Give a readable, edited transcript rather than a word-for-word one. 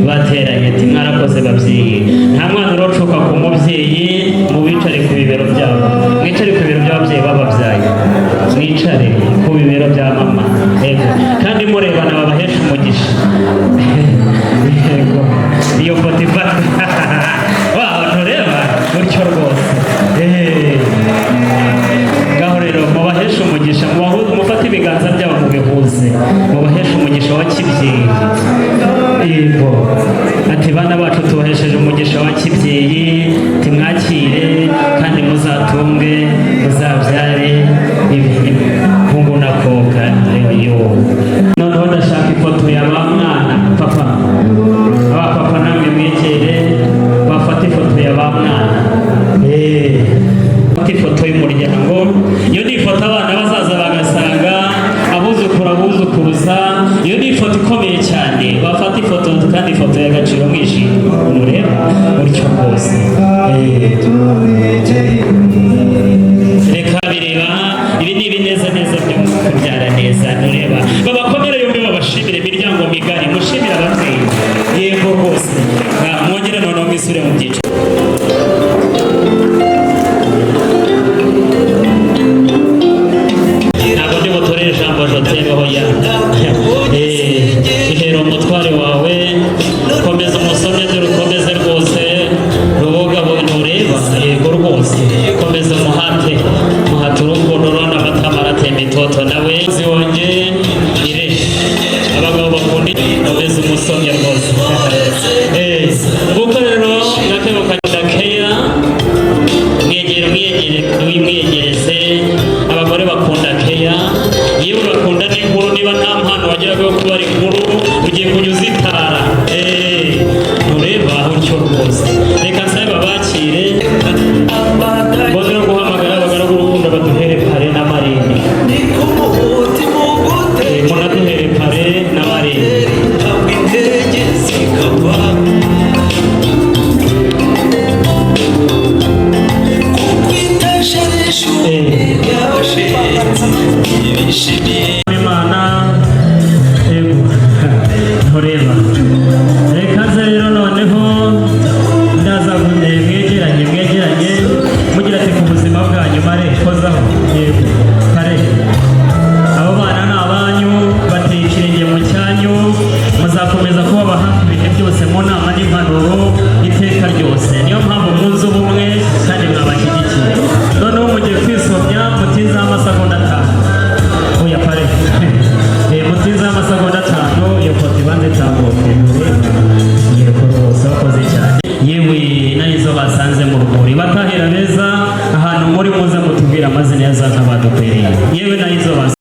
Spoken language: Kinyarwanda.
bateranye ati mwarakoze babyeyi nta mwana urocoka ku mubyeyi mu bicare ku bibero byabo mwicare ku bibero by'ababyeyi bababyaye mwicare ku bibero bya mama yego kandi murebana babahesha umugisha yego iyo foto ifatwa waho ntureba gutyo rwose ngaho rero mubahesha umugisha mufate ibiganza byabo mubihuze mubahesha umugisha wa kibyeyi yego ati bana bacu tubahesheje umugisha wa kibyeyi timwakire kandi muzatunge muzabyare hungu na koga yo noneho ndashaka ifoto ya ba mwana papa aba papa namwe mwegere bafata ifoto ya ba mwana ifoto y'umuryango iyo ni ifoto abana bazaza bagasanga abuzukuru abuzukuruza iyo ni ifoto ikomeye cyane bafata ifoto kandi ifoto y'agaciro mwishimye mureba gutyo rwose reka bireba ibi ni ibineza neza byo kubyara neza nureba babakomere yombi babashimire imiryango migari mushimire ababyeyi yego rwose mwongere noneho mwisure mu byiciro ihera umutware wawe komeza umusomye dore ukomeze rwose rubuga ntureba yego rwose komeza umuhate urukundo rona amatama aratemba itoto nawe ziwonge ire abagabo bakunda komeza umusomye rwose ubwo rero nakebuka keya mwiyegereze abagore bakunda keya yewe bakunda n'inkuru niba nta mpano wageraga yo kuba ari inkuru ugiye kujya uzita